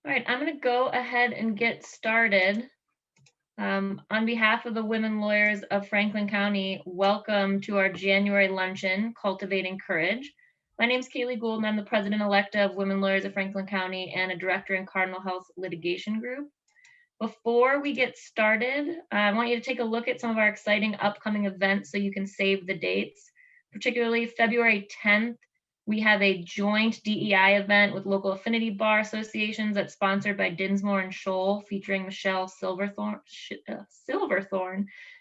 All right, I'm going to go ahead and get started. On behalf of the women lawyers of Franklin County, welcome to our January luncheon, Cultivating Courage. My name is Kaylee Gould, and I'm the president-elect of Women Lawyers of Franklin County and a director in Cardinal Health Litigation Group. Before we get started, I want you to take a look at some of our exciting upcoming events so you can save the dates. Particularly February 10th, we have a joint DEI event with local affinity bar associations that's sponsored by Dinsmore and Scholl, featuring Michelle Silverthorne.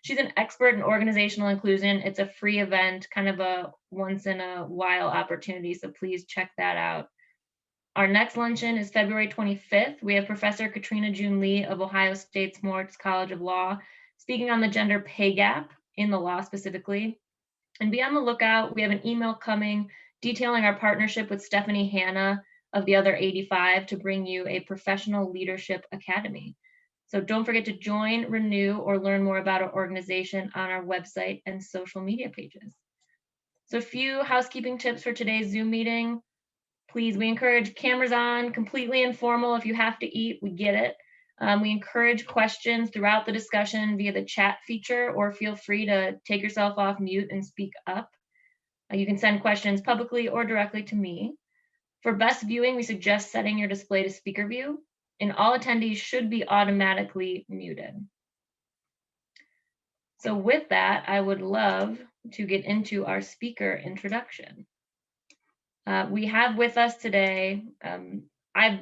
She's an expert in organizational inclusion. It's a free event, kind of a once in a while opportunity, so please check that out. Our next luncheon is February 25th. We have Professor Katrina June Lee of Ohio State's Moritz College of Law speaking on the gender pay gap in the law specifically. And be on the lookout. We have an email coming detailing our partnership with Stephanie Hanna of the Other 85 to bring you a professional leadership academy. So don't forget to join, renew, or learn more about our organization on our website and social media pages. So a few housekeeping tips for today's Zoom meeting. Please, we encourage cameras on, completely informal. If you have to eat, we get it. We encourage questions throughout the discussion via the chat feature, or feel free to take yourself off mute and speak up. You can send questions publicly or directly to me. For best viewing, we suggest setting your display to speaker view, and all attendees should be automatically muted. So with that, I would love to get into our speaker introduction. We have with us today, I've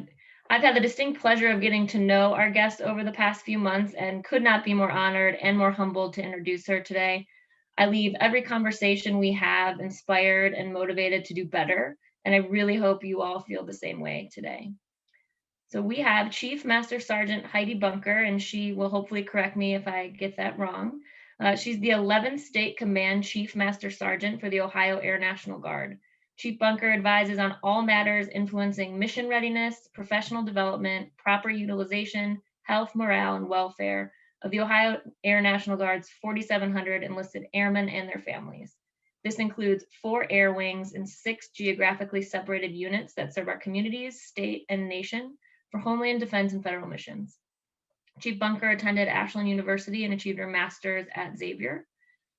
had the distinct pleasure of getting to know our guest over the past few months and could not be more honored and more humbled to introduce her today. I leave every conversation we have inspired and motivated to do better, and I really hope you all feel the same way today. So we have Chief Master Sergeant Heidi Bunker, and she will hopefully correct me if I get that wrong. She's the 11th State Command Chief Master Sergeant for the Ohio Air National Guard. Chief Bunker advises on all matters influencing mission readiness, professional development, proper utilization, health, morale, and welfare of the Ohio Air National Guard's 4,700 enlisted airmen and their families. This includes 4 air wings and 6 geographically separated units that serve our communities, state, and nation for homeland defense and federal missions. Chief Bunker attended Ashland University and achieved her master's at Xavier.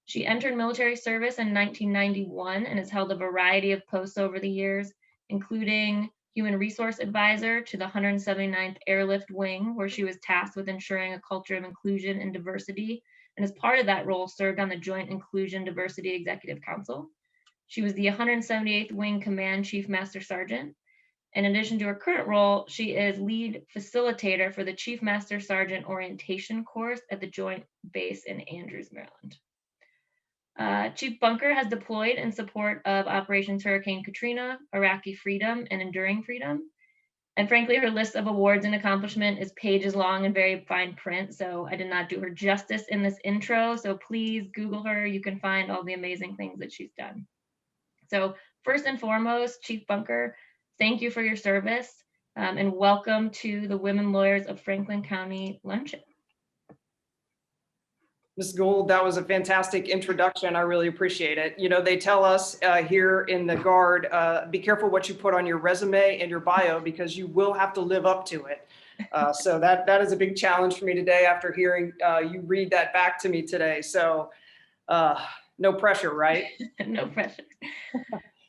She entered military service in 1991 and has held a variety of posts over the years, including Human Resource Advisor to the 179th Airlift Wing, where she was tasked with ensuring a culture of inclusion and diversity, and as part of that role, served on the Joint Inclusion Diversity Executive Council. She was the 178th Wing Command Chief Master Sergeant. In addition to her current role, she is lead facilitator for the Chief Master Sergeant Orientation course at the Joint Base in Andrews, Maryland. Chief Bunker has deployed in support of Operations Hurricane Katrina, Iraqi Freedom, and Enduring Freedom. And frankly, her list of awards and accomplishment is pages long and very fine print, so I did not do her justice in this intro, so please Google her. You can find all the amazing things that she's done. So first and foremost, Chief Bunker, thank you for your service, and welcome to the Women Lawyers of Franklin County Luncheon. Ms. Gould, that was a fantastic introduction. I really appreciate it. You know, they tell us here in the Guard, be careful what you put on your resume and your bio because you will have to live up to it. So that is a big challenge for me today after hearing you read that back to me today. So no pressure, right? No pressure.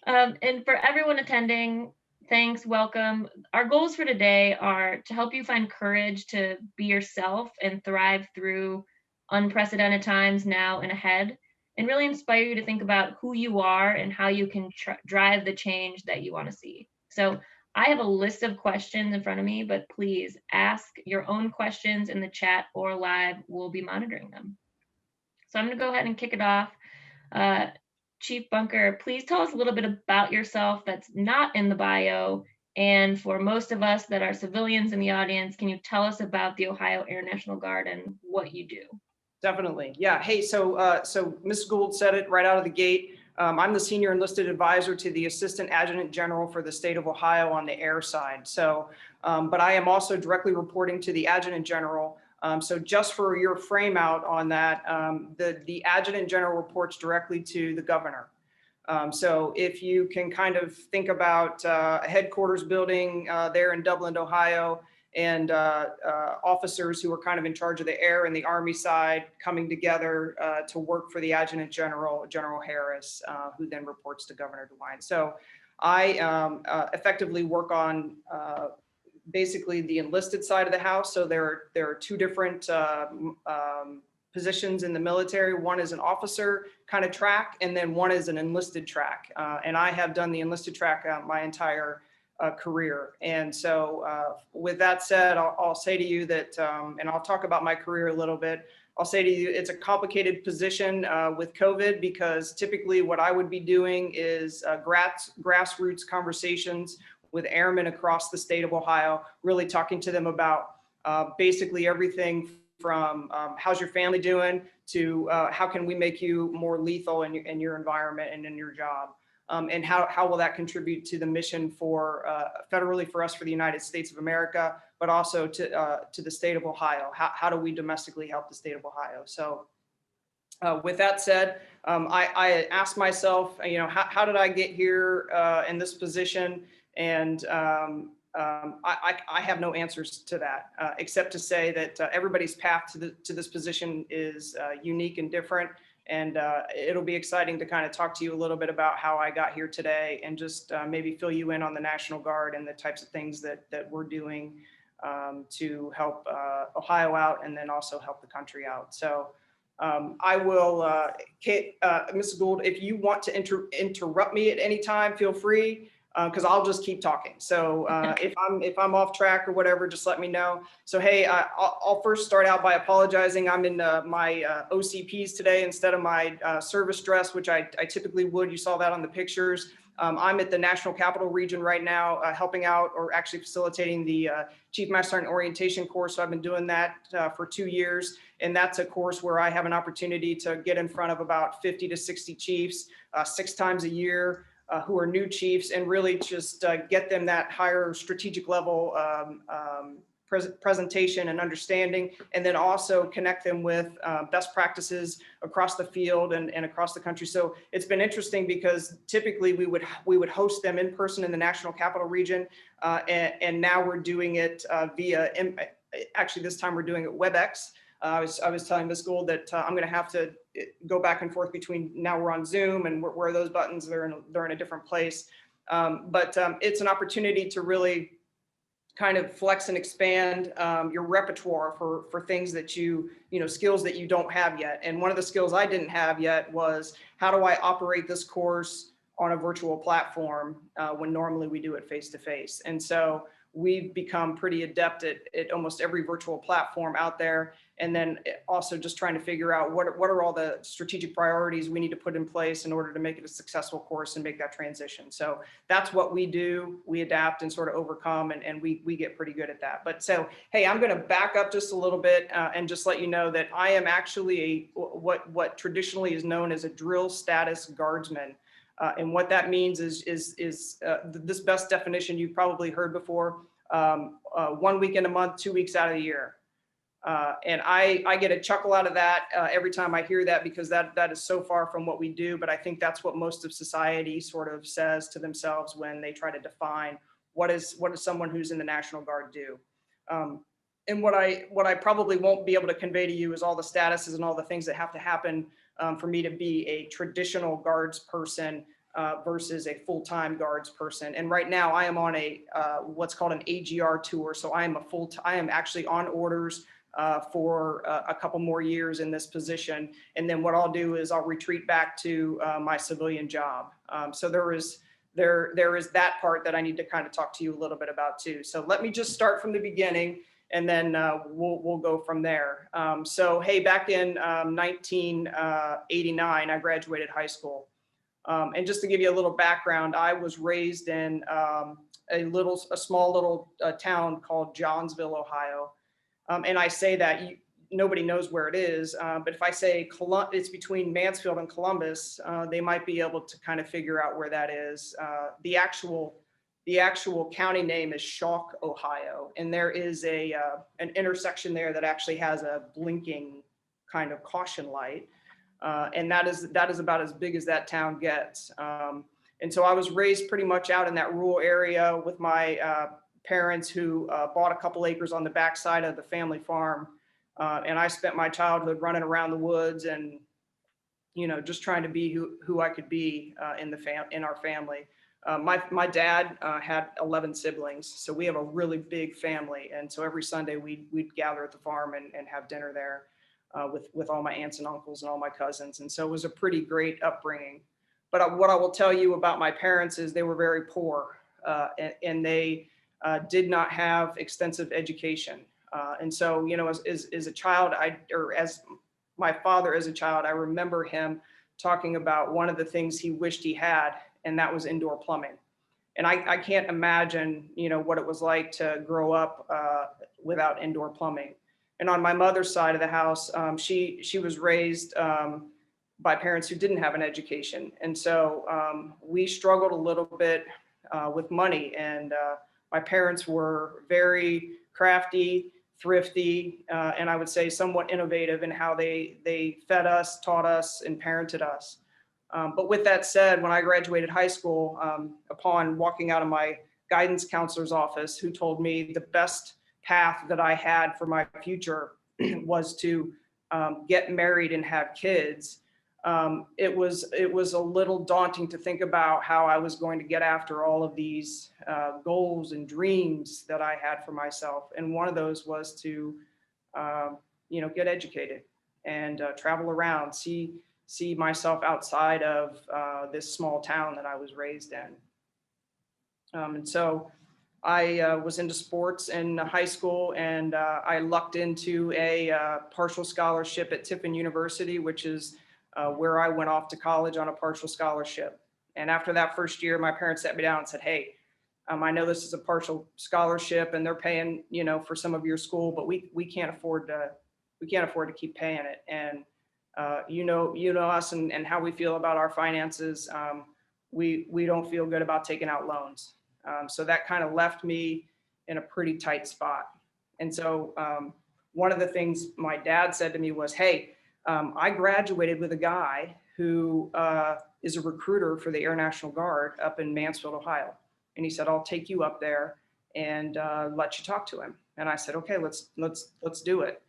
And for everyone attending, thanks, welcome. Our goals for today are to help you find courage to be yourself and thrive through unprecedented times now and ahead, and really inspire you to think about who you are and how you can drive the change that you want to see. So I have a list of questions in front of me, but please ask your own questions in the chat or live. We'll be monitoring them. So I'm going to go ahead and kick it off. Chief Bunker, please tell us a little bit about yourself that's not in the bio. And for most of us that are civilians in the audience, can you tell us about the Ohio Air National Guard and what you do? Definitely. Yeah. Hey, so Ms. Gould said it right out of the gate. I'm the senior enlisted advisor to the Assistant Adjutant General for the state of Ohio on the air side. So, but I am also directly reporting to the Adjutant General. So just for your frame out on that, the Adjutant General reports directly to the governor. So if you can kind of think about a headquarters building there in Dublin, Ohio, and officers who are kind of in charge of the air and the Army side coming together to work for the Adjutant General, General Harris, who then reports to Governor DeWine. So I effectively work on basically the enlisted side of the house. So there are two different positions in the military. One is an officer kind of track, and then one is an enlisted track. And I have done the enlisted track my entire career. And so with that said, I'll say to you that, and I'll talk about my career a little bit. I'll say to you, it's a complicated position with COVID, because typically what I would be doing is grassroots conversations with airmen across the state of Ohio, really talking to them about basically everything from how's your family doing to how can we make you more lethal in your environment and in your job. And how will that contribute to the mission for federally for us, for the United States of America, but also to the state of Ohio? How do we domestically help the state of Ohio? So with that said, I asked myself, how did I get here in this position? And I have no answers to that, except to say that everybody's path to this position is unique and different. And it'll be exciting to kind of talk to you a little bit about how I got here today, and just maybe fill you in on the National Guard and the types of things that we're doing to help Ohio out, and then also help the country out. So I will, Mrs. Gould, if you want to interrupt me at any time, feel free. Because I'll just keep talking. So if I'm off track or whatever, just let me know. So hey, I'll first start out by apologizing. I'm in my OCPs today instead of my service dress, which I typically would. You saw that on the pictures. I'm at the National Capital Region right now, helping out, or actually facilitating the Chief Master Sergeant Orientation course. So I've been doing that for 2 years. And that's a course where I have an opportunity to get in front of about 50 to 60 chiefs 6 times a year. Who are new chiefs, and really just get them that higher strategic level presentation and understanding, and then also connect them with best practices across the field and across the country. So it's been interesting, because typically we would host them in person in the National Capital Region, and now we're doing it via, actually this time we're doing it WebEx. I was telling Ms. Gould that I'm going to have to go back and forth between, now we're on Zoom, and where those buttons, they're in a different place. But it's an opportunity to really kind of flex and expand your repertoire for things that skills that you don't have yet. And one of the skills I didn't have yet was, how do I operate this course on a virtual platform when normally we do it face to face? And so we've become pretty adept at almost every virtual platform out there. And then also just trying to figure out what are all the strategic priorities we need to put in place in order to make it a successful course and make that transition. So that's what we do. We adapt and sort of overcome, and we get pretty good at that. But so, hey, I'm going to back up just a little bit and just let you know that I am actually what traditionally is known as a drill status guardsman. And what that means is this best definition you've probably heard before: 1 week in a month, 2 weeks out of the year. And I get a chuckle out of that every time I hear that, because that is so far from what we do. But I think that's what most of society sort of says to themselves when they try to define what does someone who's in the National Guard do. And what I probably won't be able to convey to you is all the statuses and all the things that have to happen for me to be a traditional guards person versus a full-time guards person. And right now I am on a what's called an AGR tour. So I am actually on orders for a couple more years in this position. And then what I'll do is I'll retreat back to my civilian job. So there is that part that I need to kind of talk to you a little bit about too. So let me just start from the beginning, and then we'll go from there. So hey, back in 1989, I graduated high school. And just to give you a little background, I was raised in a small little town called Johnsville, Ohio. And I say that nobody knows where it is, but if I say it's between Mansfield and Columbus, they might be able to kind of figure out where that is. The actual county name is Shauk, Ohio, and there is an intersection there that actually has a blinking kind of caution light. And that is about as big as that town gets. And so I was raised pretty much out in that rural area with my parents who bought a couple acres on the backside of the family farm. And I spent my childhood running around the woods and, just trying to be who I could be in our family. My dad had 11 siblings, so we have a really big family. And so every Sunday we'd gather at the farm and have dinner there with all my aunts and uncles and all my cousins. And so it was a pretty great upbringing. But what I will tell you about my parents is they were very poor, and they did not have extensive education. And so, as a child, or as my father as a child, I remember him talking about one of the things he wished he had, and that was indoor plumbing. And I can't imagine, what it was like to grow up without indoor plumbing. And on my mother's side of the house, she was raised by parents who didn't have an education. And so we struggled a little bit with money. And my parents were very crafty, thrifty, and I would say somewhat innovative in how they fed us, taught us, and parented us. But with that said, when I graduated high school, upon walking out of my guidance counselor's office, who told me the best path that I had for my future was to get married and have kids, it was a little daunting to think about how I was going to get after all of these goals and dreams that I had for myself. And one of those was to, get educated and travel around, see myself outside of this small town that I was raised in. And so I was into sports in high school, and I lucked into a partial scholarship at Tiffin University, which is where I went off to college on a partial scholarship. And after that first year, my parents sat me down and said, "Hey, I know this is a partial scholarship and they're paying, for some of your school, but we can't afford to keep paying it. And you know us and how we feel about our finances. We don't feel good about taking out loans." So that kind of left me in a pretty tight spot. And so one of the things my dad said to me was, "Hey, I graduated with a guy who is a recruiter for the Air National Guard up in Mansfield, Ohio." And he said, "I'll take you up there and let you talk to him." And I said, "Okay, let's do it."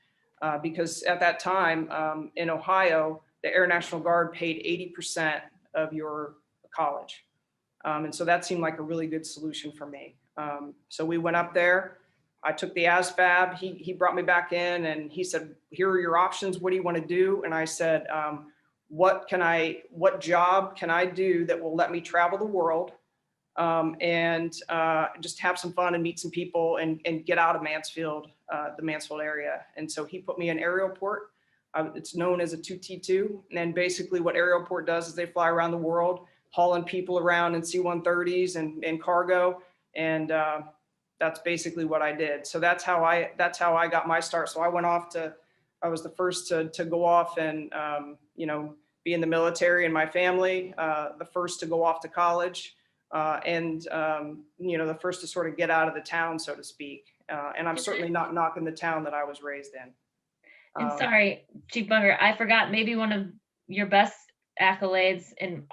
Because at that time in Ohio, the Air National Guard paid 80% of your college. And so that seemed like a really good solution for me. So we went up there. I took the ASVAB. He brought me back in and he said, "Here are your options. What do you want to do?" And I said, what job can I do that will let me travel the world and just have some fun and meet some people and get out of Mansfield, the Mansfield area. And so he put me in aerial port. It's known as a 2T2. And basically what aerial port does is they fly around the world, hauling people around in C-130s and cargo. And that's basically what I did. So that's how I got my start. So I was the first to go off and, be in the military in my family, the first to go off to college. And the first to sort of get out of the town, so to speak. And I'm certainly not knocking the town that I was raised in. And sorry, Chief Bunger, I forgot maybe one of your best accolades in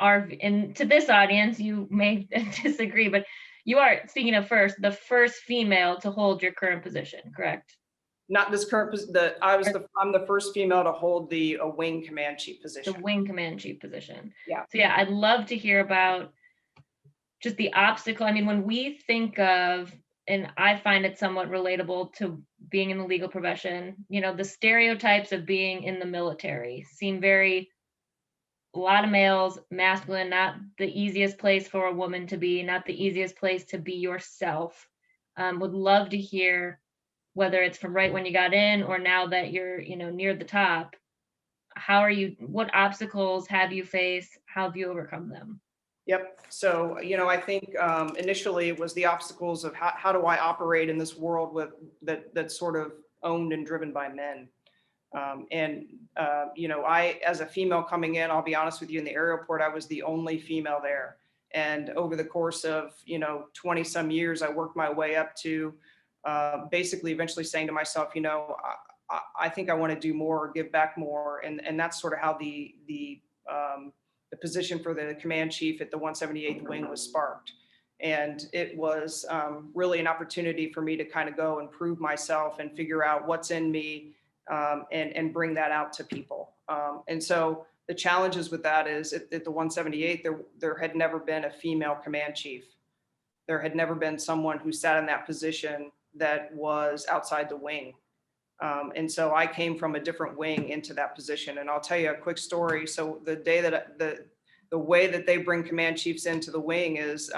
to this audience, you may disagree, but you are, speaking of the first female to hold your current position, correct? Not this current position. I'm the first female to hold the wing command chief position. The wing command chief position. Yeah. So yeah, I'd love to hear about just the obstacle. I mean, when we think of, and I find it somewhat relatable to being in the legal profession, the stereotypes of being in the military seem a lot of males, masculine, not the easiest place for a woman to be, not the easiest place to be yourself. Would love to hear, whether it's from right when you got in or now that you're, near the top, what obstacles have you faced? How have you overcome them? Yep. So, I think initially it was the obstacles of how do I operate in this world that's sort of owned and driven by men. I, as a female coming in, I'll be honest with you, in the air port, I was the only female there. And over the course of, 20 some years, I worked my way up to basically eventually saying to myself, I think I want to do more, give back more. And that's sort of how the position for the command chief at the 178th Wing was sparked. And it was really an opportunity for me to kind of go and prove myself and figure out what's in me, and bring that out to people. And so the challenges with that is at the 178, there had never been a female command chief. There had never been someone who sat in that position that was outside the wing. And so I came from a different wing into that position. And I'll tell you a quick story. So the day that the way that they bring command chiefs into the wing is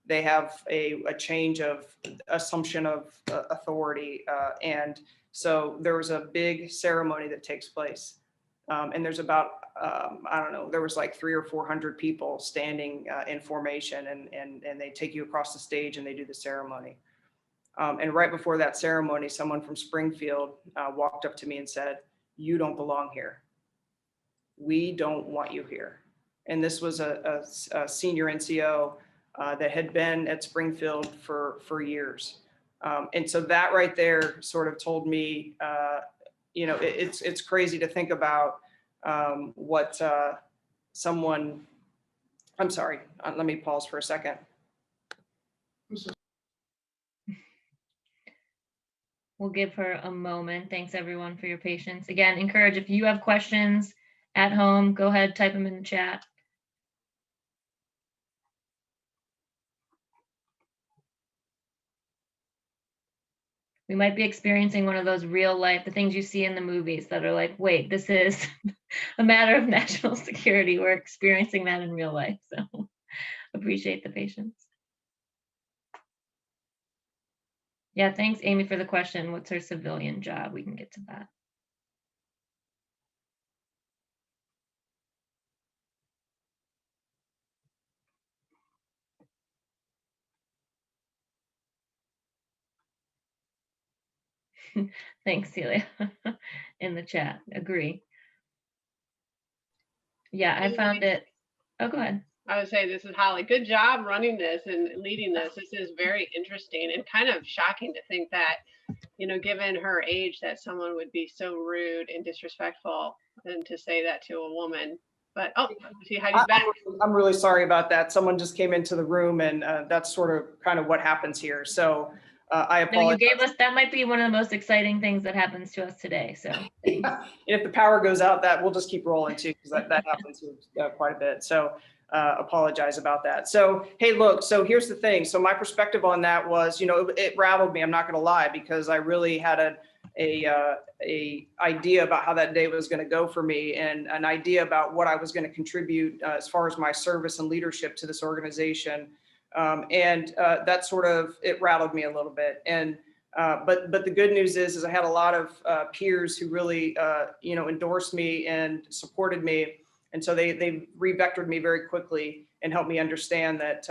they have a change of assumption of authority. And so there was a big ceremony that takes place. And there's about, I don't know, there was like 300 or 400 people standing in formation, and they take you across the stage and they do the ceremony. And right before that ceremony, someone from Springfield walked up to me and said, "You don't belong here. We don't want you here." And this was a senior NCO that had been at Springfield for years. And so that right there sort of told me, it's crazy to think about what someone, I'm sorry, let me pause for a second. We'll give her a moment. Thanks everyone for your patience. Again, encourage, if you have questions at home, go ahead, type them in the chat. We might be experiencing one of those real life, the things you see in the movies that are like, wait, this is a matter of national security. We're experiencing that in real life. So appreciate the patience. Yeah, thanks, Amy, for the question. What's her civilian job? We can get to that. Thanks, Celia, in the chat. Agree. Yeah, I found it. Oh, go ahead. I would say this is Holly. Good job running this and leading this. This is very interesting and kind of shocking to think that, given her age, that someone would be so rude and disrespectful and to say that to a woman. But see, Heidi's back. I'm really sorry about that. Someone just came into the room, and that's sort of kind of what happens here. So I apologize. No, you gave us, that might be one of the most exciting things that happens to us today. So thanks. If the power goes out, that we'll just keep rolling too, because that happens quite a bit. So apologize about that. So, hey, look, so here's the thing. So my perspective on that was, it rattled me. I'm not going to lie, because I really had a idea about how that day was going to go for me, and an idea about what I was going to contribute as far as my service and leadership to this organization. That sort of, it rattled me a little bit. And but the good news is I had a lot of peers who really endorsed me and supported me, and so they revectored me very quickly and helped me understand that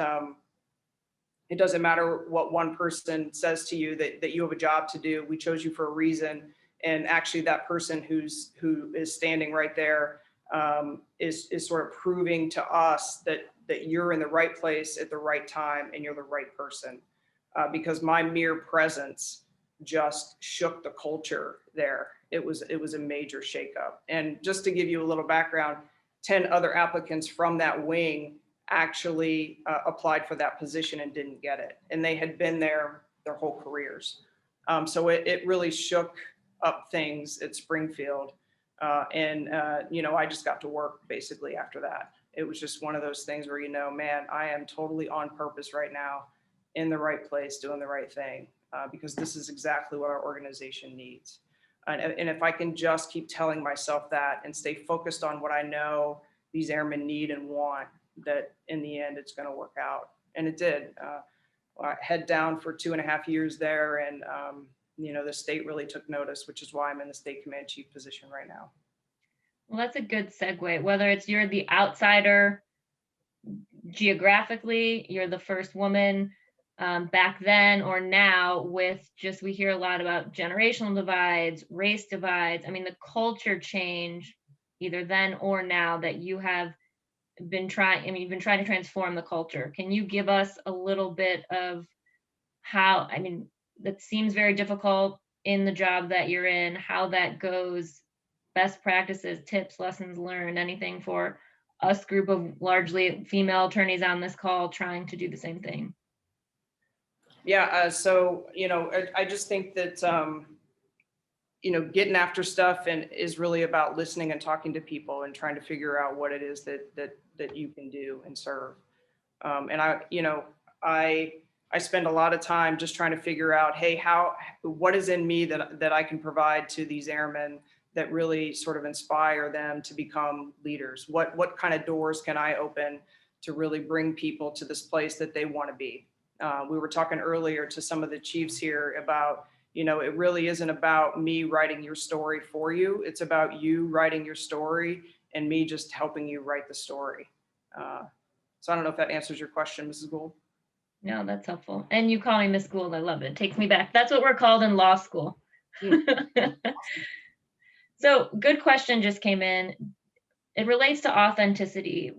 it doesn't matter what one person says to you, that you have a job to do. We chose you for a reason, and actually that person who is standing right there is sort of proving to us that you're in the right place at the right time and you're the right person. Because my mere presence just shook the culture there. It was a major shakeup. And just to give you a little background, 10 other applicants from that wing actually applied for that position and didn't get it. And they had been there their whole careers. So it really shook up things at Springfield. I just got to work basically after that. It was just one of those things where, man, I am totally on purpose right now, in the right place, doing the right thing, because this is exactly what our organization needs. And if I can just keep telling myself that and stay focused on what I know these airmen need and want, that in the end, it's going to work out. And it did. I head down for 2.5 years there, and the state really took notice, which is why I'm in the state command chief position right now. Well, that's a good segue. Whether it's you're the outsider geographically, you're the first woman back then or now, with just, we hear a lot about generational divides, race divides. I mean, the culture change either then or now that you have been trying, you've been trying to transform the culture. Can you give us a little bit of how, that seems very difficult in the job that you're in, how that goes, best practices, tips, lessons learned, anything for us group of largely female attorneys on this call trying to do the same thing? Yeah, so, I just think that, getting after stuff and is really about listening and talking to people and trying to figure out what it is that you can do and serve. And I spend a lot of time just trying to figure out, hey, what is in me that I can provide to these airmen that really sort of inspire them to become leaders? What kind of doors can I open to really bring people to this place that they want to be? We were talking earlier to some of the chiefs here about, it really isn't about me writing your story for you. It's about you writing your story and me just helping you write the story. So I don't know if that answers your question, Mrs. Gould. No, that's helpful. And you call me Miss Gould. I love it. It takes me back. That's what we're called in law school. So good question just came in. It relates to authenticity.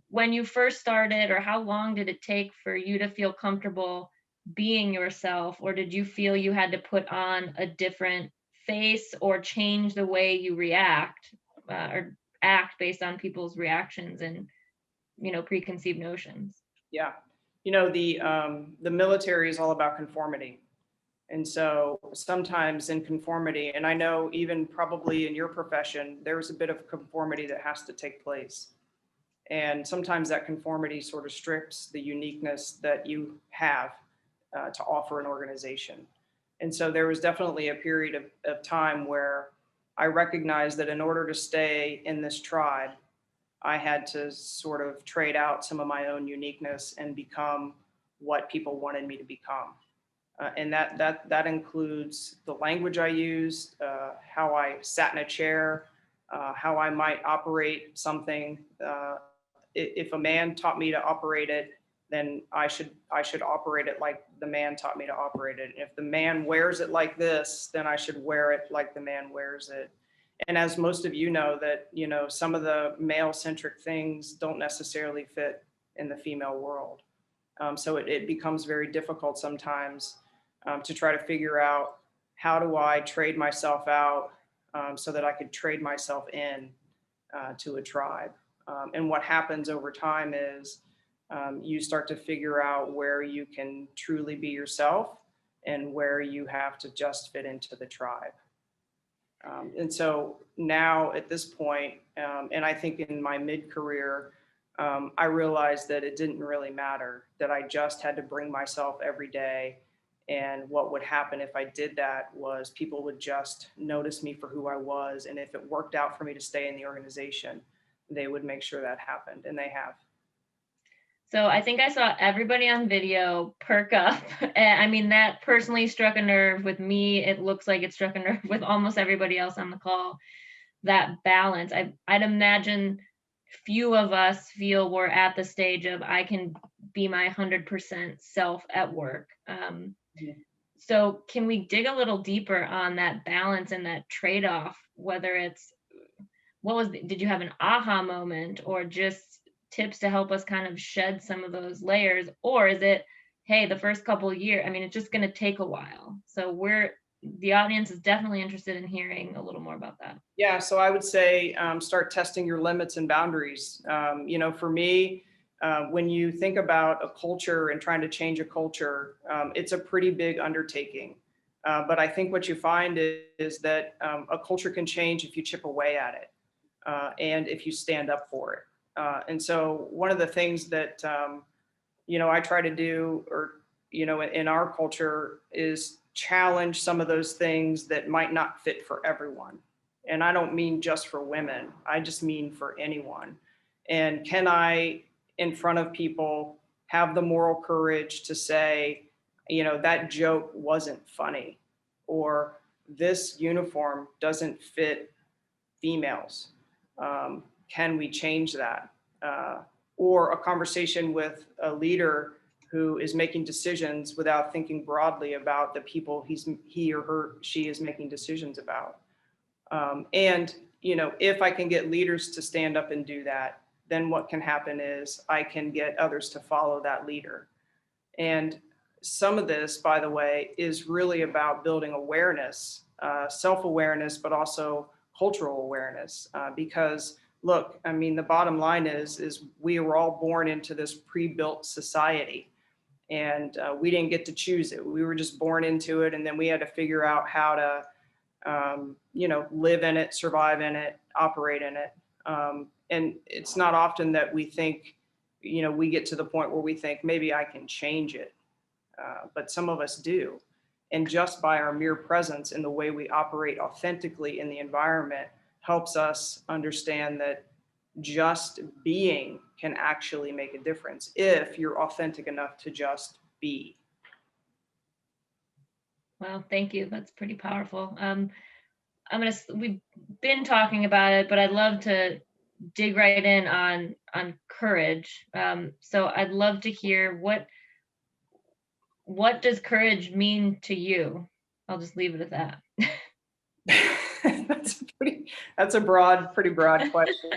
When you first started, or how long did it take for you to feel comfortable being yourself? Or did you feel you had to put on a different face or change the way you react or act based on people's reactions and, preconceived notions? Yeah. The military is all about conformity. And so sometimes in conformity, and I know even probably in your profession, there's a bit of conformity that has to take place. And sometimes that conformity sort of strips the uniqueness that you have to offer an organization. And so there was definitely a period of time where I recognized that in order to stay in this tribe, I had to sort of trade out some of my own uniqueness and become what people wanted me to become. And that includes the language I used, how I sat in a chair, how I might operate something. If a man taught me to operate it, then I should operate it like the man taught me to operate it. If the man wears it like this, then I should wear it like the man wears it. And as most of you know, that some of the male-centric things don't necessarily fit in the female world. So it becomes very difficult sometimes to try to figure out, how do I trade myself out so that I could trade myself in to a tribe. And what happens over time is you start to figure out where you can truly be yourself and where you have to just fit into the tribe. And so now at this point, and I think in my mid-career, I realized that it didn't really matter, that I just had to bring myself every day. And what would happen if I did that was people would just notice me for who I was. And if it worked out for me to stay in the organization, they would make sure that happened, and they have. So I think I saw everybody on video perk up. And I mean, that personally struck a nerve with me. It looks like it struck a nerve with almost everybody else on the call. That balance. I'd imagine few of us feel we're at the stage of I can be my 100% self at work. So can we dig a little deeper on that balance and that trade-off, whether it's did you have an aha moment or just tips to help us kind of shed some of those layers? Or is it, hey, the first couple of years, I mean, it's just going to take a while. So the audience is definitely interested in hearing a little more about that. Yeah, so I would say start testing your limits and boundaries. For me, when you think about a culture and trying to change a culture, it's a pretty big undertaking. But I think what you find is that a culture can change if you chip away at it and if you stand up for it. And so one of the things that, I try to do, or, in our culture, is challenge some of those things that might not fit for everyone. And I don't mean just for women, I just mean for anyone. And can I, in front of people, have the moral courage to say, that joke wasn't funny, or this uniform doesn't fit females? Can we change that? Or a conversation with a leader who is making decisions without thinking broadly about the people she is making decisions about. And if I can get leaders to stand up and do that, then what can happen is I can get others to follow that leader. And some of this, by the way, is really about building awareness, self-awareness, but also cultural awareness, because look, I mean, the bottom line is we were all born into this pre-built society. And we didn't get to choose it. We were just born into it. And then we had to figure out how to, you know, live in it, survive in it, operate in it. And it's not often that we think, you know, we get to the point where we think maybe I can change it. But some of us do. And just by our mere presence and the way we operate authentically in the environment helps us understand that just being can actually make a difference if you're authentic enough to just be. Well, thank you. That's pretty powerful. We've been talking about it, but I'd love to dig right in on courage. So I'd love to hear what does courage mean to you? I'll just leave it at that. That's a broad, pretty broad question.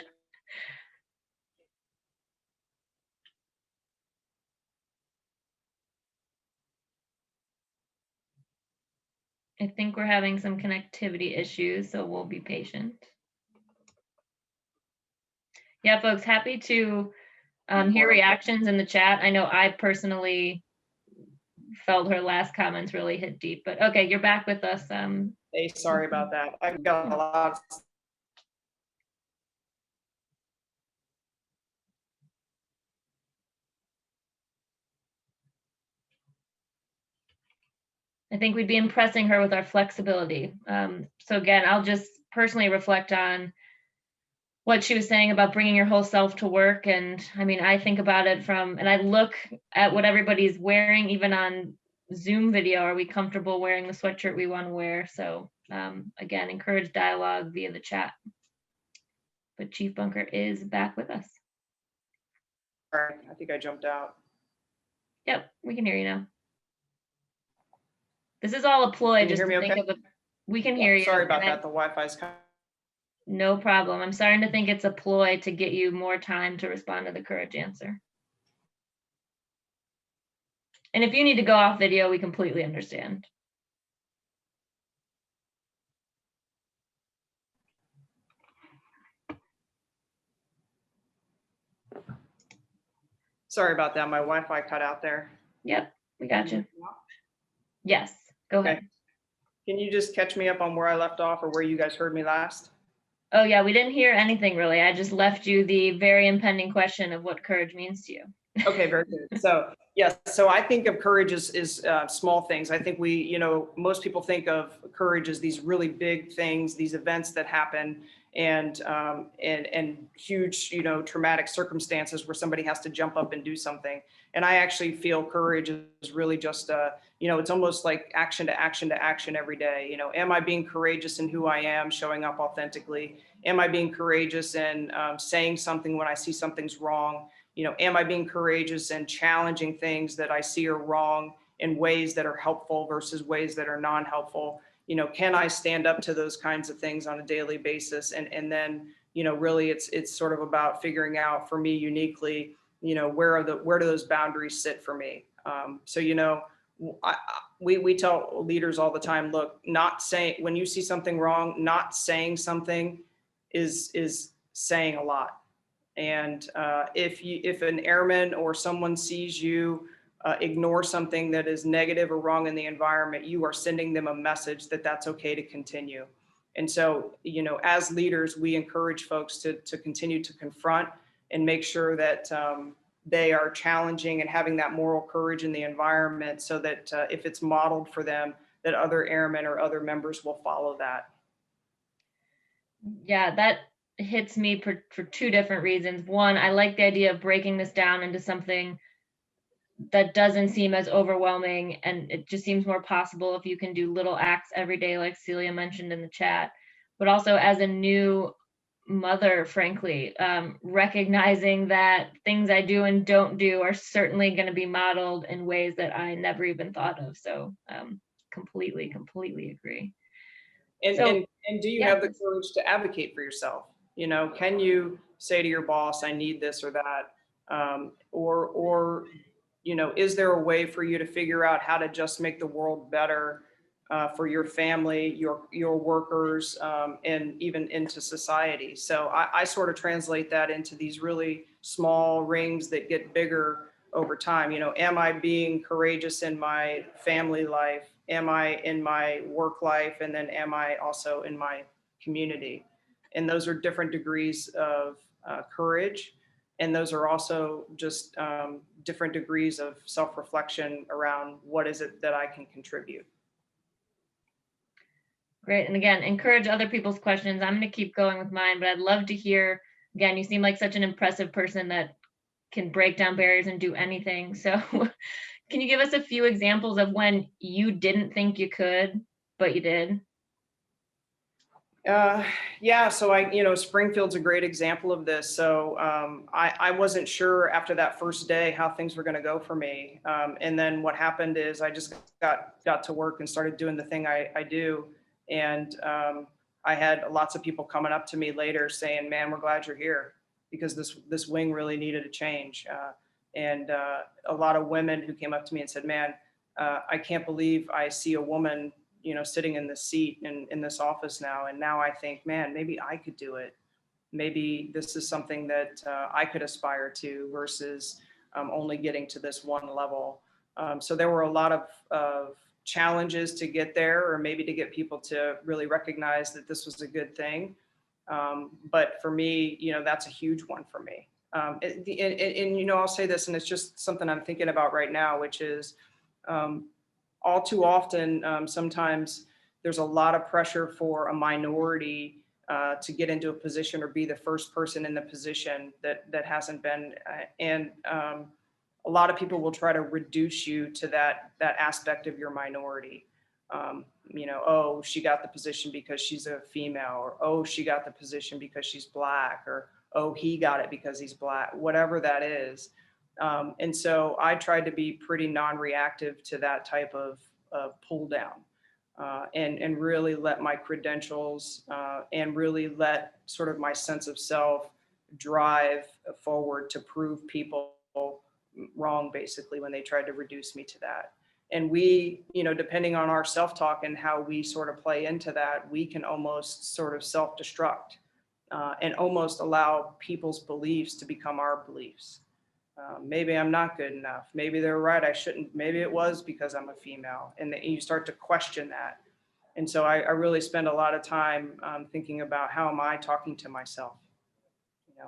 I think we're having some connectivity issues, so we'll be patient. Yeah, folks, happy to hear reactions in the chat. I know I personally felt her last comments really hit deep, but okay, you're back with us. Hey, sorry about that. I've got a lot of I think we'd be impressing her with our flexibility. So again, I'll just personally reflect on what she was saying about bringing your whole self to work. And I mean, I think about it and I look at what everybody's wearing, even on Zoom video. Are we comfortable wearing the sweatshirt we want to wear? So again, encourage dialogue via the chat. But Chief Bunker is back with us. Sorry, I think I jumped out. Yep, we can hear you now. This is all a ploy. Can you just hear me to think okay? of we can hear you. Sorry about that. The Wi-Fi's no problem. I'm starting to think it's a ploy to get you more time to respond to the courage answer. And if you need to go off video, we completely understand. Sorry about that. My Wi-Fi cut out there. Yep, we got you. Yes, go ahead. Okay. Can you just catch me up on where I left off or where you guys heard me last? Oh yeah, we didn't hear anything really. I just left you the very impending question of what courage means to you. Okay, very good. So yes, so I think of courage as small things. I think most people think of courage as these really big things, these events that happen, and huge, traumatic circumstances where somebody has to jump up and do something. And I actually feel courage is really just it's almost like action to action to action every day. Am I being courageous in who I am, showing up authentically? Am I being courageous in saying something when I see something's wrong? Am I being courageous and challenging things that I see are wrong in ways that are helpful versus ways that are non-helpful? Can I stand up to those kinds of things on a daily basis? And then, really it's sort of about figuring out for me uniquely, where do those boundaries sit for me? We tell leaders all the time, look, when you see something wrong, not saying something is saying a lot. And if an airman or someone sees you ignore something that is negative or wrong in the environment, you are sending them a message that that's okay to continue. And so, as leaders, we encourage folks to continue to confront and make sure that they are challenging and having that moral courage in the environment so that if it's modeled for them, that other airmen or other members will follow that. Yeah, that hits me for two different reasons. One, I like the idea of breaking this down into something that doesn't seem as overwhelming, and it just seems more possible if you can do little acts every day, like Celia mentioned in the chat. But also, as a new mother, frankly, recognizing that things I do and don't do are certainly going to be modeled in ways that I never even thought of. So completely agree. And do you have the courage to advocate for yourself? Can you say to your boss, I need this or that? Or is there a way for you to figure out how to just make the world better for your family, your workers, and even into society? So I sort of translate that into these really small rings that get bigger over time. You know, am I being courageous in my family life? Am I in my work life? And then am I also in my community? And those are different degrees of courage. And those are also just different degrees of self-reflection around what is it that I can contribute. Great. And again, encourage other people's questions. I'm going to keep going with mine, but I'd love to hear, again, you seem like such an impressive person that can break down barriers and do anything. So can you give us a few examples of when you didn't think you could, but you did? Yeah, so Springfield's a great example of this. So I wasn't sure after that first day how things were going to go for me. And then what happened is I just got to work and started doing the thing I do. And I had lots of people coming up to me later saying, "Man, we're glad you're here because this wing really needed a change." And a lot of women who came up to me and said, "Man, I can't believe I see a woman, sitting in this seat in this office now. And now I think, man, maybe I could do it. Maybe this is something that I could aspire to versus only getting to this one level." So there were a lot of challenges to get there, or maybe to get people to really recognize that this was a good thing. But for me, that's a huge one for me. And I'll say this, and it's just something I'm thinking about right now, which is all too often, sometimes there's a lot of pressure for a minority to get into a position or be the first person in the position that hasn't been. And a lot of people will try to reduce you to that aspect of your minority. Oh, she got the position because she's a female, or oh, she got the position because she's Black, or oh, he got it because he's Black, whatever that is. And so I tried to be pretty non-reactive to that type of pull down, and really let my credentials and really let sort of my sense of self drive forward to prove people wrong, basically, when they tried to reduce me to that. And we, depending on our self-talk and how we sort of play into that, we can almost sort of self-destruct and almost allow people's beliefs to become our beliefs. Maybe I'm not good enough. Maybe they're right. I shouldn't. Maybe it was because I'm a female, and you start to question that. And so I really spend a lot of time thinking about, how am I talking to myself?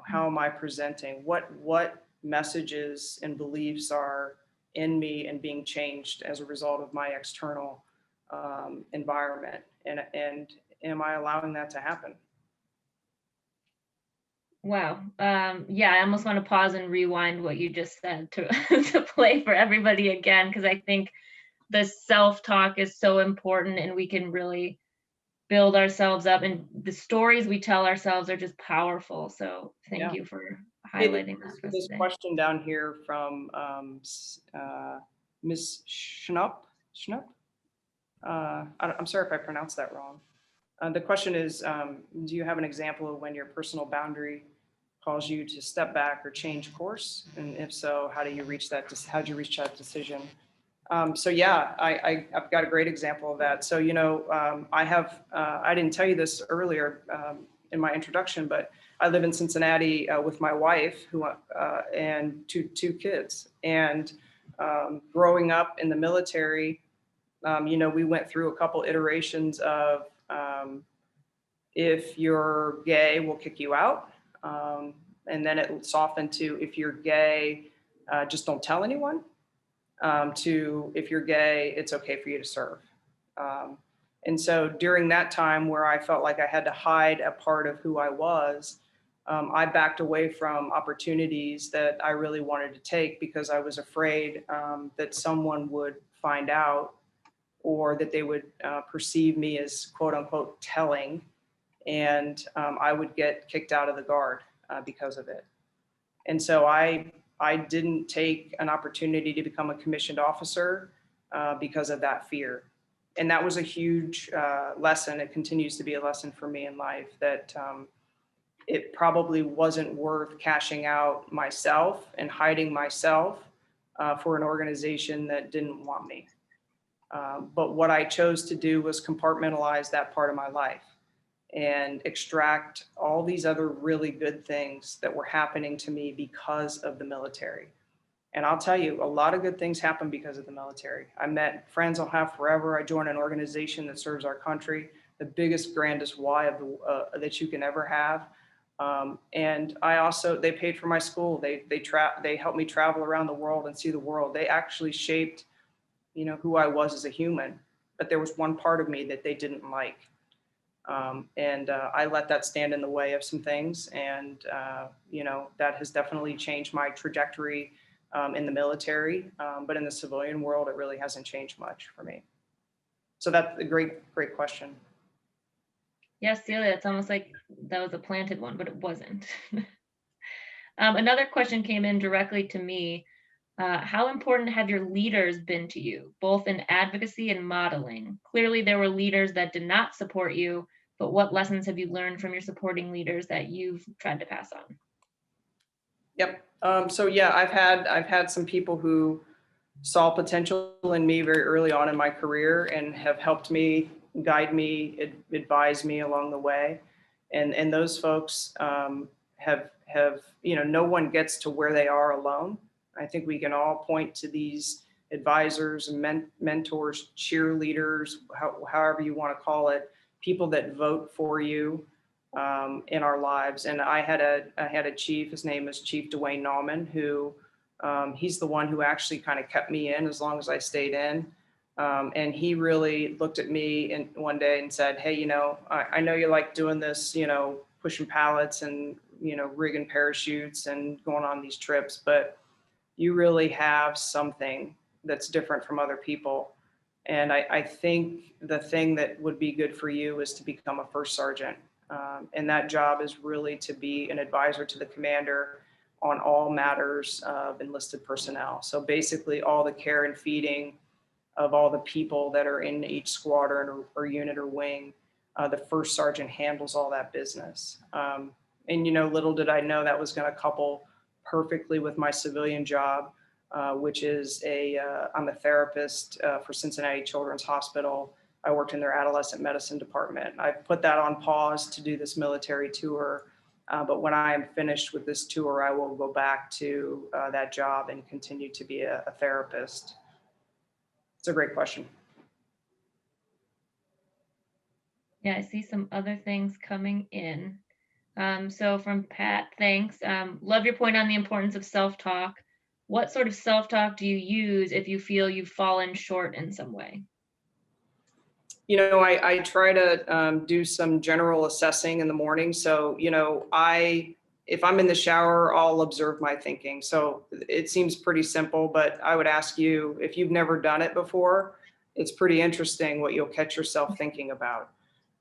How am I presenting? What messages and beliefs are in me and being changed as a result of my external environment? And am I allowing that to happen? Wow. Yeah, I almost want to pause and rewind what you just said to to play for everybody again, because I think the self-talk is so important, and we can really build ourselves up, and the stories we tell ourselves are just powerful. So thank you for highlighting that for us this today. question down here from Ms. Schnupp. I'm sorry if I pronounced that wrong. The question is, do you have an example of when your personal boundary calls you to step back or change course? And if so, how do you reach that? How do you reach that decision? So yeah, I've got a great example of that. So, I didn't tell you this earlier in my introduction, but I live in Cincinnati with my wife and two kids. And growing up in the military, we went through a couple iterations of if you're gay, we'll kick you out. And then it softened to, if you're gay, just don't tell anyone. To, if you're gay, it's okay for you to serve. And so during that time where I felt like I had to hide a part of who I was, I backed away from opportunities that I really wanted to take because I was afraid that someone would find out, or that they would perceive me as quote unquote telling, and I would get kicked out of the Guard because of it. And so I didn't take an opportunity to become a commissioned officer because of that fear. And that was a huge lesson. It continues to be a lesson for me in life, that it probably wasn't worth cashing out myself and hiding myself for an organization that didn't want me. But what I chose to do was compartmentalize that part of my life and extract all these other really good things that were happening to me because of the military. And I'll tell you, a lot of good things happen because of the military. I met friends I'll have forever. I joined an organization that serves our country, the biggest, grandest why of that you can ever have. And I also, they paid for my school. They helped me travel around the world and see the world. They actually shaped, who I was as a human. But there was one part of me that they didn't like. I let that stand in the way of some things. And, that has definitely changed my trajectory in the military. But in the civilian world, it really hasn't changed much for me. So that's a great, great question. Yes, Celia, it's almost like that was a planted one, but it wasn't. Another question came in directly to me. How important have your leaders been to you, both in advocacy and modeling? Clearly, there were leaders that did not support you, but what lessons have you learned from your supporting leaders that you've tried to pass on? Yep. So yeah, I've had some people who saw potential in me very early on in my career and have helped me, guide me, advise me along the way. And those folks have no one gets to where they are alone. I think we can all point to these advisors and mentors, cheerleaders, however you want to call it, people that vote for you in our lives. And I had a chief, his name is Chief Dwayne Nauman, who he's the one who actually kind of kept me in as long as I stayed in. And he really looked at me and one day and said, hey, I know you like doing this, pushing pallets and, rigging parachutes and going on these trips, but you really have something that's different from other people. And I think the thing that would be good for you is to become a first sergeant. And that job is really to be an advisor to the commander on all matters of enlisted personnel. So basically all the care and feeding of all the people that are in each squadron or unit or wing, the first sergeant handles all that business. And little did I know that was going to couple perfectly with my civilian job, which is I'm a therapist for Cincinnati Children's Hospital. I worked in their adolescent medicine department. I've put that on pause to do this military tour. But when I am finished with this tour, I will go back to that job and continue to be a therapist. It's a great question. Yeah, I see some other things coming in. So from Pat, thanks. Love your point on the importance of self-talk. What sort of self-talk do you use if you feel you've fallen short in some way? I try to do some general assessing in the morning. So, if I'm in the shower, I'll observe my thinking. So it seems pretty simple, but I would ask you, if you've never done it before, it's pretty interesting what you'll catch yourself thinking about.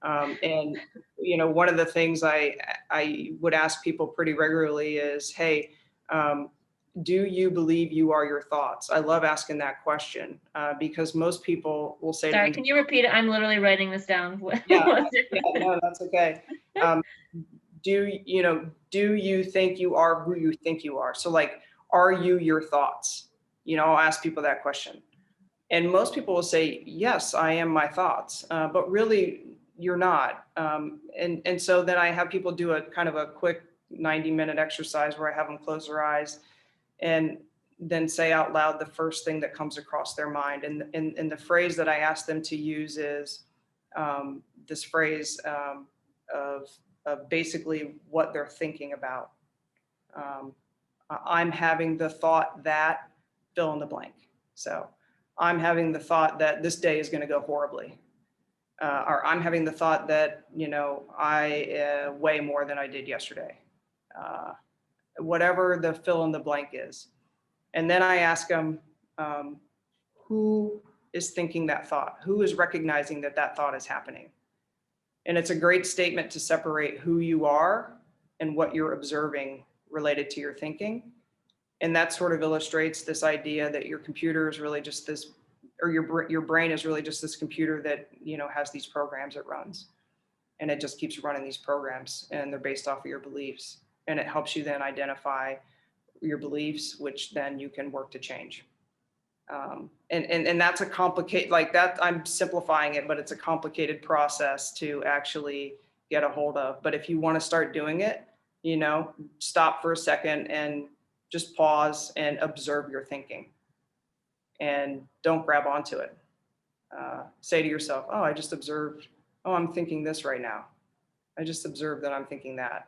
And one of the things I would ask people pretty regularly is, hey, do you believe you are your thoughts? I love asking that question because most people will say, sorry, can you repeat it? I'm literally writing this down. Yeah, no, that's okay. Do you think you are who you think you are? So like, are you your thoughts? I'll ask people that question. And most people will say, yes, I am my thoughts, but really you're not. And so then I have people do a kind of a quick 90-minute exercise where I have them close their eyes and then say out loud the first thing that comes across their mind. And the phrase that I ask them to use is this phrase of basically what they're thinking about. I'm having the thought that fill in the blank. So I'm having the thought that this day is going to go horribly. Or I'm having the thought that, I weigh more than I did yesterday. Whatever the fill in the blank is. And then I ask them, who is thinking that thought? Who is recognizing that that thought is happening? And it's a great statement to separate who you are and what you're observing related to your thinking. And that sort of illustrates this idea that your computer is really just this, or your brain is really just this computer that, has these programs it runs. And it just keeps running these programs and they're based off of your beliefs. And it helps you then identify your beliefs, which then you can work to change. And that's a complicated, like that, I'm simplifying it, but it's a complicated process to actually get a hold of. But if you want to start doing it, stop for a second and just pause and observe your thinking, and don't grab onto it. Say to yourself, oh, I just observed, oh, I'm thinking this right now. I just observed that I'm thinking that.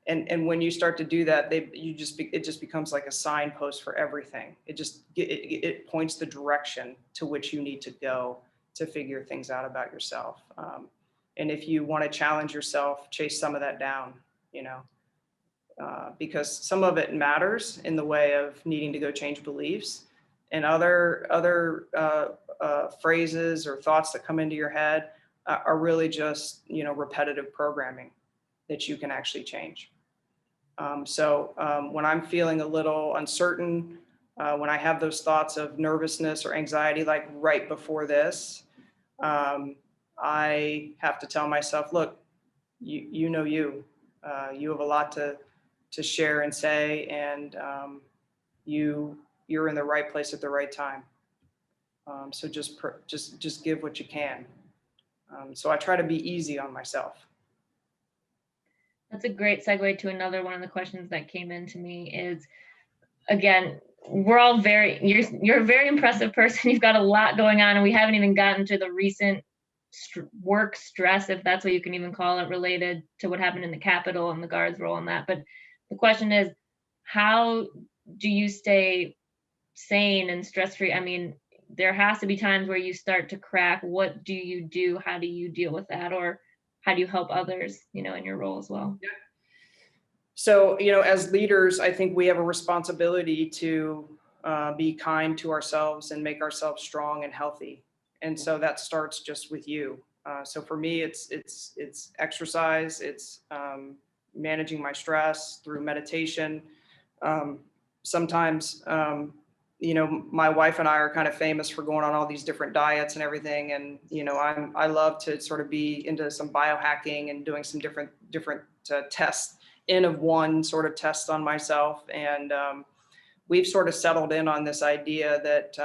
And when you start to do that, it just becomes like a signpost for everything. It points the direction to which you need to go to figure things out about yourself. And if you want to challenge yourself, chase some of that down, because some of it matters in the way of needing to go change beliefs, and other phrases or thoughts that come into your head are really just, repetitive programming that you can actually change. So when I'm feeling a little uncertain, when I have those thoughts of nervousness or anxiety, like right before this, I have to tell myself, look, you have a lot to share and say, and you're in the right place at the right time. So just give what you can. So I try to be easy on myself. That's a great segue to another one of the questions that came into me is, again, we're all you're a very impressive person. You've got a lot going on, and we haven't even gotten to the recent work stress, if that's what you can even call it, related to what happened in the Capitol and the Guards' role in that. But the question is, how do you stay sane and stress-free? I mean, there has to be times where you start to crack. What do you do? How do you deal with that? Or how do you help others, in your role as well? Yeah. So, as leaders, I think we have a responsibility to be kind to ourselves and make ourselves strong and healthy. And so that starts just with you. So for me, it's exercise. It's managing my stress through meditation. Sometimes, my wife and I are kind of famous for going on all these different diets and everything. And, I love to sort of be into some biohacking and doing some different tests, N of 1 sort of tests on myself. And we've sort of settled in on this idea that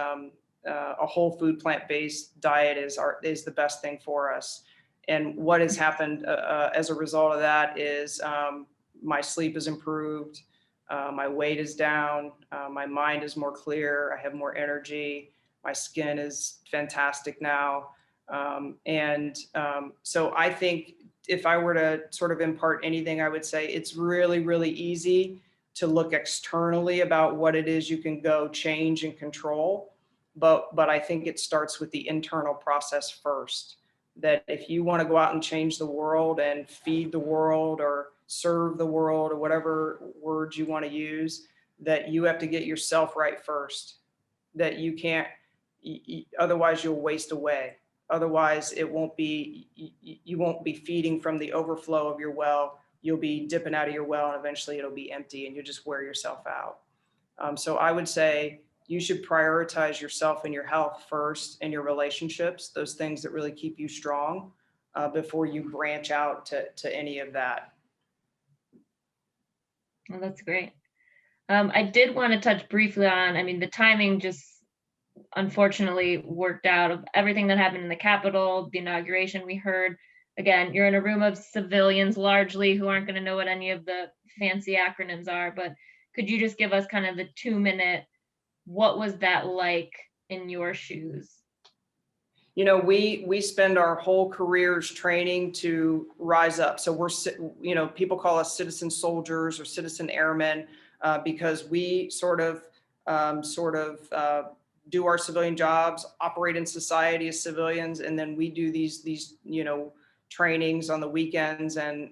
a whole food, plant-based diet is the best thing for us. And what has happened as a result of that is my sleep has improved. My weight is down. My mind is more clear. I have more energy. My skin is fantastic now. So I think if I were to sort of impart anything, I would say it's really, really easy to look externally about what it is you can go change and control. But I think it starts with the internal process first. That if you want to go out and change the world and feed the world or serve the world or whatever words you want to use, that you have to get yourself right first. That you can't, otherwise you'll waste away. Otherwise you won't be feeding from the overflow of your well. You'll be dipping out of your well, and eventually it'll be empty and you'll just wear yourself out. So I would say you should prioritize yourself and your health first, and your relationships, those things that really keep you strong, before you branch out to any of that. Well, that's great. I did want to touch briefly on, the timing just unfortunately worked out of everything that happened in the Capitol, the inauguration. We heard, again, you're in a room of civilians largely who aren't going to know what any of the fancy acronyms are, but could you just give us kind of the 2-minute, what was that like in your shoes? We spend our whole careers training to rise up. So we're, people call us citizen soldiers or citizen airmen, because we sort of do our civilian jobs, operate in society as civilians, and then we do these trainings on the weekends and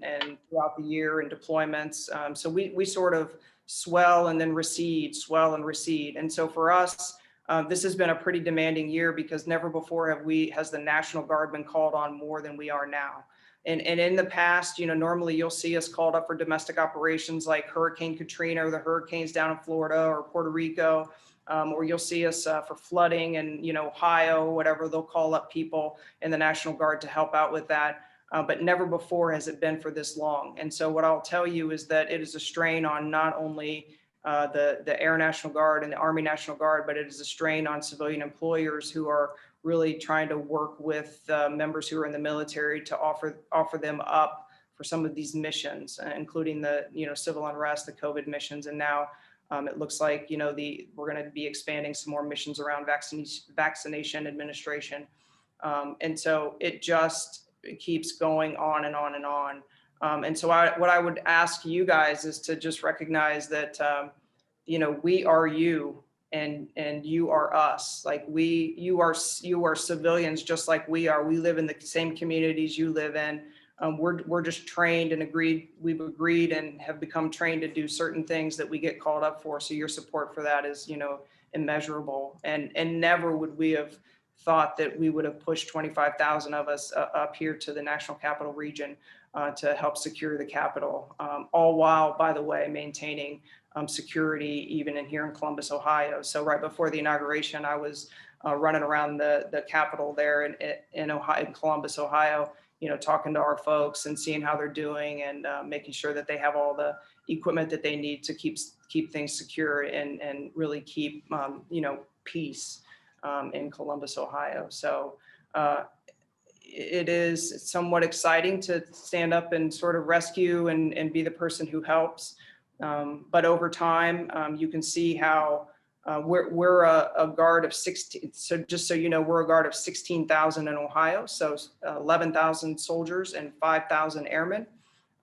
throughout the year and deployments. So we sort of swell and then recede, swell and recede. And so for us, this has been a pretty demanding year, because never before has the National Guard been called on more than we are now. And in the past, normally you'll see us called up for domestic operations like Hurricane Katrina or the hurricanes down in Florida or Puerto Rico, or you'll see us for flooding in Ohio, whatever. They'll call up people in the National Guard to help out with that. But never before has it been for this long. And so what I'll tell you is that it is a strain on not only the Air National Guard and the Army National Guard, but it is a strain on civilian employers who are really trying to work with members who are in the military to offer them up for some of these missions, including the civil unrest, the COVID missions, and now It looks like, we're going to be expanding some more missions around vaccination administration. And so it just keeps going on and on and on. And so what I would ask you guys is to just recognize that, we are you and you are us. Like you are civilians just like we are. We live in the same communities you live in. We're just trained and we've agreed and have become trained to do certain things that we get called up for. So your support for that is, immeasurable. And never would we have thought that we would have pushed 25,000 of us up here to the National Capital Region to help secure the Capitol, all while, by the way, maintaining security even here in Columbus, Ohio. So right before the inauguration, I was running around the Capitol there in Ohio, in Columbus, Ohio, talking to our folks and seeing how they're doing and making sure that they have all the equipment that they need to keep things secure and really keep, peace in Columbus, Ohio. So it is somewhat exciting to stand up and sort of rescue and be the person who helps. But over time, you can see how we're a guard of 16. So just so you know, we're a guard of 16,000 in Ohio. So 11,000 soldiers and 5,000 airmen.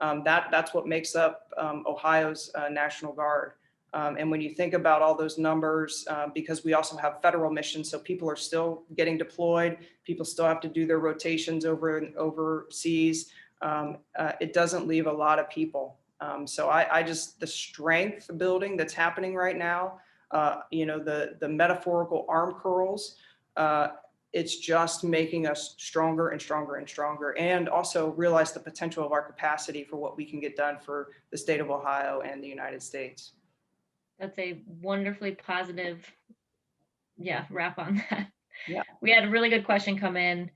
That's what makes up Ohio's National Guard. And when you think about all those numbers, because we also have federal missions, so people are still getting deployed, people still have to do their rotations overseas. It doesn't leave a lot of people. So I just, the strength building that's happening right now, the metaphorical arm curls, it's just making us stronger and stronger and stronger, and also realize the potential of our capacity for what we can get done for the state of Ohio and the United States. That's a wonderfully positive, wrap on that. Yeah. We had a really good question come in.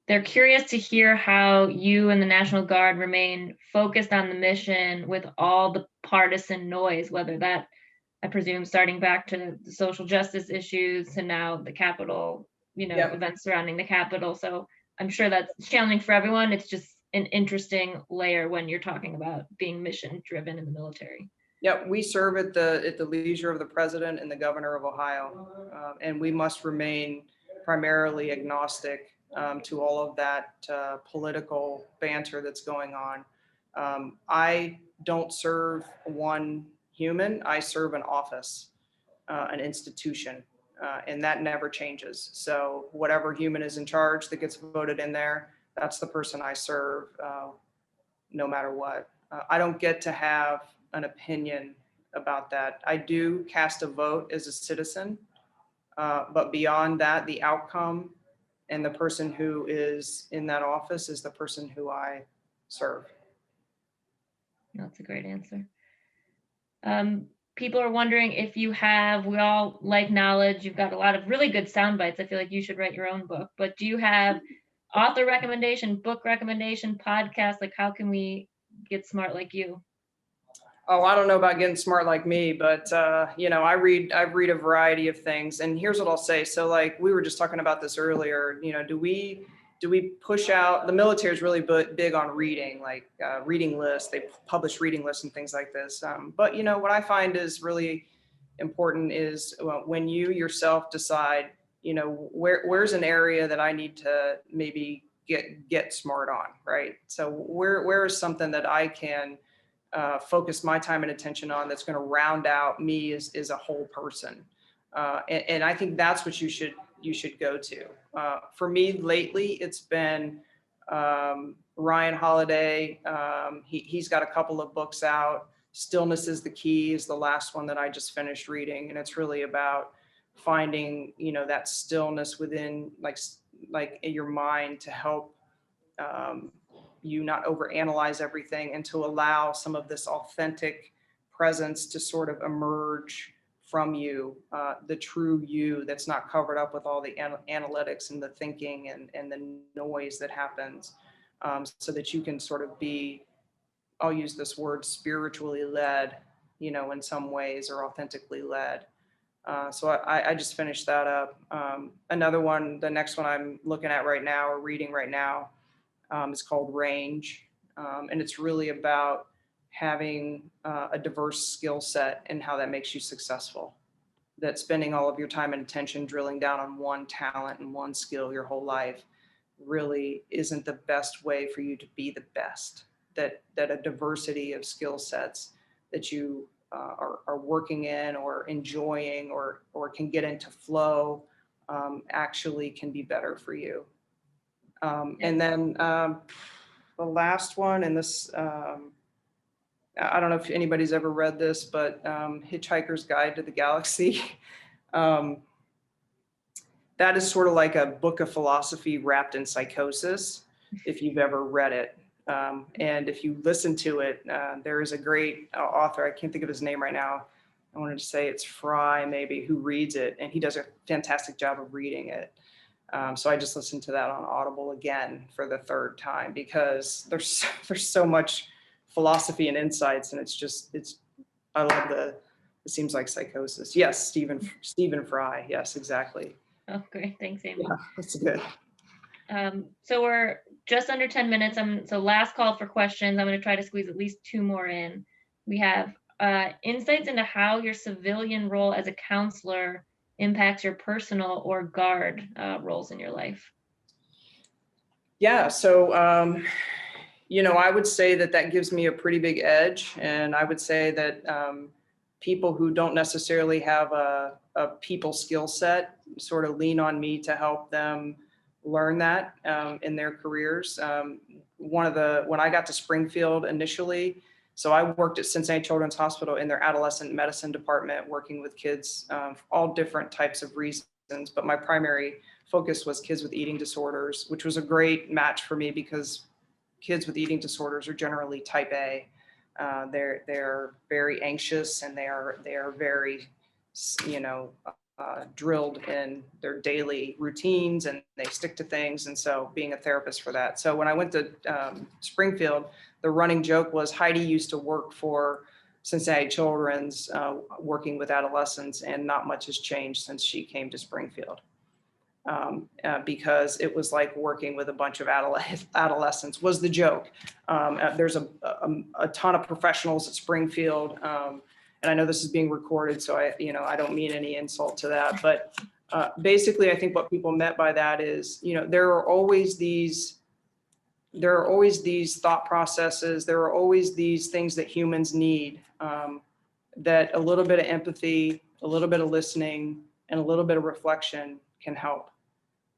They're curious to hear how you and the National Guard remain focused on the mission with all the partisan noise, whether that, I presume, starting back to the social justice issues and now the Capitol, events surrounding the Capitol. So I'm sure that's challenging for everyone. It's just an interesting layer when you're talking about being mission driven in the military. Yeah, we serve at the leisure of the president and the governor of Ohio, and we must remain primarily agnostic to all of that political banter that's going on. I don't serve one human, I serve an office, an institution, and that never changes. So whatever human is in charge that gets voted in there, that's the person I serve, no matter what. I don't get to have an opinion about that. I do cast a vote as a citizen, but beyond that, the outcome and the person who is in that office is the person who I serve. That's a great answer. People are wondering if we all like knowledge. You've got a lot of really good sound bites. I feel like you should write your own book, but do you have author recommendation, book recommendation, podcast? Like, how can we get smart like you? Oh, I don't know about getting smart like me, but I read a variety of things, and here's what I'll say. So like we were just talking about this earlier, do we push out, the military is really big on reading, like reading lists, they publish reading lists and things like this. But what I find is really important is when you yourself decide, where's an area that I need to maybe get smart on, right? So where is something that I can focus my time and attention on that's going to round out me as a whole person. And I think that's what you should go to. For me lately, it's been Ryan Holiday. He's got a couple of books out. Stillness is the Key is the last one that I just finished reading. And it's really about finding, that stillness within like in your mind to help you not overanalyze everything and to allow some of this authentic presence to sort of emerge from you, the true you that's not covered up with all the analytics and the thinking and the noise that happens, so that you can sort of be, I'll use this word, spiritually led, in some ways, or authentically led. So I just finished that up. Another one, the next one I'm looking at right now or reading right now, is called Range. And it's really about having a diverse skill set and how that makes you successful. That spending all of your time and attention drilling down on one talent and one skill your whole life really isn't the best way for you to be the best. That a diversity of skill sets that you are working in or enjoying or can get into flow actually can be better for you. And then the last one, and this, I don't know if anybody's ever read this, but Hitchhiker's Guide to the Galaxy. That is sort of like a book of philosophy wrapped in psychosis, if you've ever read it. And if you listen to it, there is a great author, I can't think of his name right now. I wanted to say it's Fry, maybe, who reads it, and he does a fantastic job of reading it. So I just listened to that on Audible again for the third time because there's so much philosophy and insights, and I love it seems like psychosis. Yes, Stephen Fry. Yes, exactly. Oh, great. Thanks, Amy. Yeah, that's good. So we're just under 10 minutes. So last call for questions. I'm going to try to squeeze at least 2 more in. We have insights into how your civilian role as a counselor impacts your personal or guard roles in your life. Yeah, so I would say that gives me a pretty big edge, and I would say that people who don't necessarily have a people skill set sort of lean on me to help them learn that in their careers. When I got to Springfield initially, so I worked at Cincinnati Children's Hospital in their adolescent medicine department, working with kids, all different types of reasons, but my primary focus was kids with eating disorders, which was a great match for me because kids with eating disorders are generally type A. They're very anxious, and they are very, drilled in their daily routines, and they stick to things. And so being a therapist for that. So when I went to Springfield, the running joke was Heidi used to work for Cincinnati Children's, working with adolescents, and not much has changed since she came to Springfield. Because it was like working with a bunch of adolescents was the joke. There's a ton of professionals at Springfield, and I know this is being recorded, so I don't mean any insult to that, but basically I think what people meant by that is, there are always these thought processes, there are always these things that humans need, that a little bit of empathy, a little bit of listening, and a little bit of reflection can help.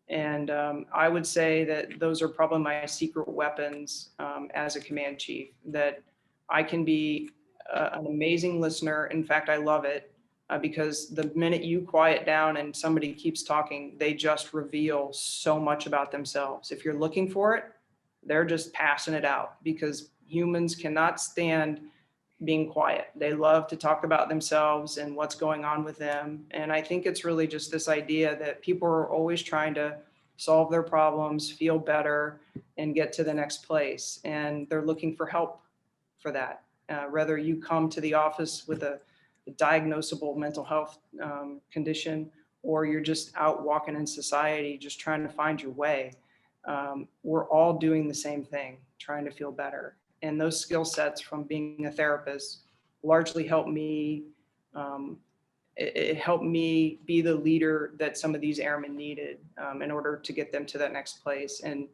And I would say that those are probably my secret weapons as a command chief, that I can be an amazing listener. In fact, I love it because the minute you quiet down and somebody keeps talking, they just reveal so much about themselves. If you're looking for it, they're just passing it out, because humans cannot stand being quiet. They love to talk about themselves and what's going on with them. And I think it's really just this idea that people are always trying to solve their problems, feel better, and get to the next place. And they're looking for help for that. Whether you come to the office with a diagnosable mental health condition, or you're just out walking in society, just trying to find your way, we're all doing the same thing, trying to feel better. And those skill sets from being a therapist largely helped me. It helped me be the leader that some of these airmen needed in order to get them to that next place. And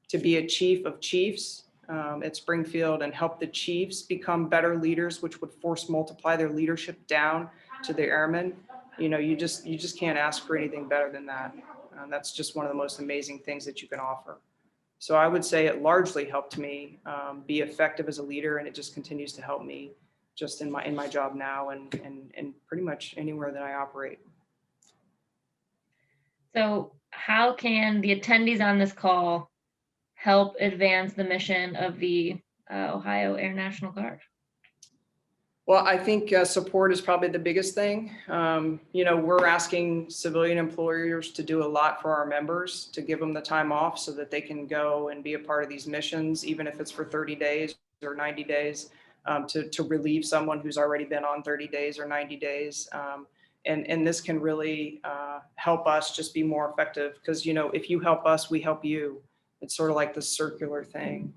to be a chief of chiefs at Springfield and help the chiefs become better leaders, which would force multiply their leadership down to the airmen. You just can't ask for anything better than that. That's just one of the most amazing things that you can offer. So I would say it largely helped me be effective as a leader, and it just continues to help me just in my job now and pretty much anywhere that I operate. So how can the attendees on this call help advance the mission of the Ohio Air National Guard? Well, I think support is probably the biggest thing. We're asking civilian employers to do a lot for our members, to give them the time off so that they can go and be a part of these missions, even if it's for 30 days or 90 days, to relieve someone who's already been on 30 days or 90 days. And this can really help us just be more effective, because, if you help us, we help you. It's sort of like this circular thing.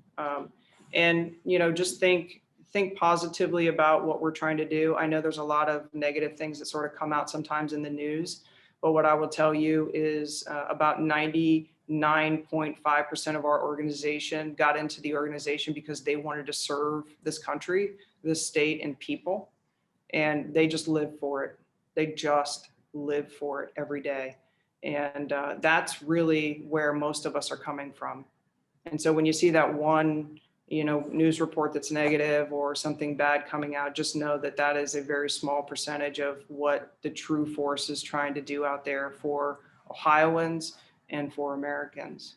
And, just think think positively about what we're trying to do. I know there's a lot of negative things that sort of come out sometimes in the news, but what I will tell you is about 99.5% of our organization got into the organization because they wanted to serve this country, this state, and people. And they just live for it. They just live for it every day. And that's really where most of us are coming from. And so when you see that one, news report that's negative or something bad coming out, just know that that is a very small percentage of what the true force is trying to do out there for Ohioans and for Americans.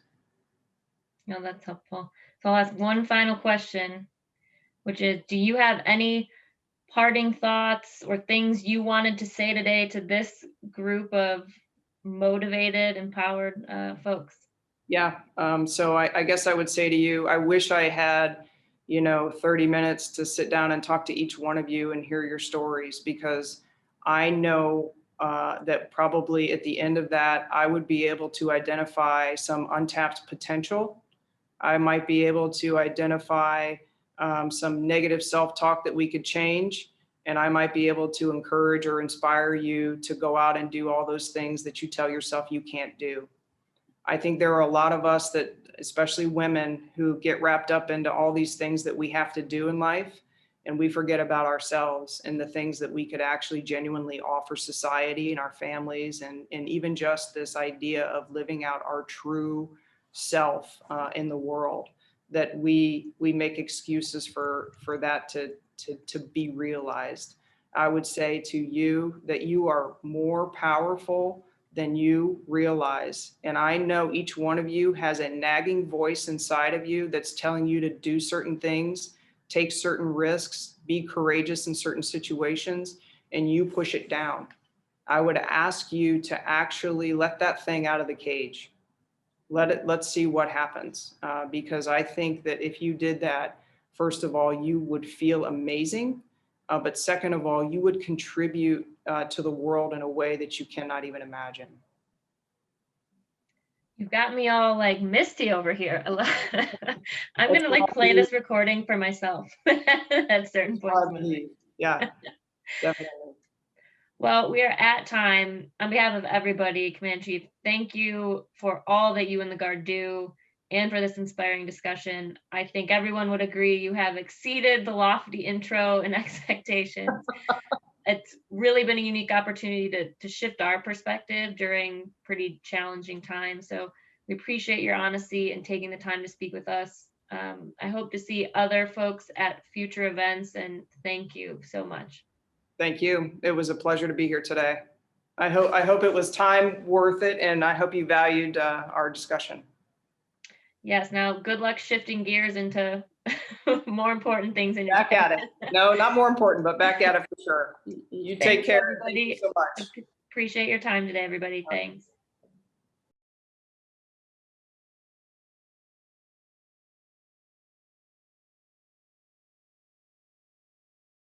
No, that's helpful. So I'll ask one final question, which is, do you have any parting thoughts or things you wanted to say today to this group of motivated, empowered folks? Yeah. So I guess I would say to you, I wish I had, 30 minutes to sit down and talk to each one of you and hear your stories, because I know that probably at the end of that, I would be able to identify some untapped potential. I might be able to identify some negative self-talk that we could change. And I might be able to encourage or inspire you to go out and do all those things that you tell yourself you can't do. I think there are a lot of us that, especially women, who get wrapped up into all these things that we have to do in life, and we forget about ourselves and the things that we could actually genuinely offer society and our families, and even just this idea of living out our true self in the world, that we make excuses for that to be realized. I would say to you that you are more powerful than you realize. And I know each one of you has a nagging voice inside of you that's telling you to do certain things, take certain risks, be courageous in certain situations, and you push it down. I would ask you to actually let that thing out of the cage. Let's see what happens. Because I think that if you did that, first of all, you would feel amazing. But second of all, you would contribute to the world in a way that you cannot even imagine. You've got me all like misty over here. I'm going to like play this recording for myself at certain points. Yeah, definitely. Well, we are at time. On behalf of everybody, Command Chief, thank you for all that you and the Guard do and for this inspiring discussion. I think everyone would agree you have exceeded the lofty intro and expectations. It's really been a unique opportunity to shift our perspective during pretty challenging times. So we appreciate your honesty and taking the time to speak with us. I hope to see other folks at future events, and thank you so much. Thank you. It was a pleasure to be here today. I hope it was time worth it, and I hope you valued our discussion. Yes. Now, good luck shifting gears into more important things in your back at it. No, not more important, but back at it for sure. You take care. Everybody. Thank you so much. Appreciate your time today, everybody. Thanks.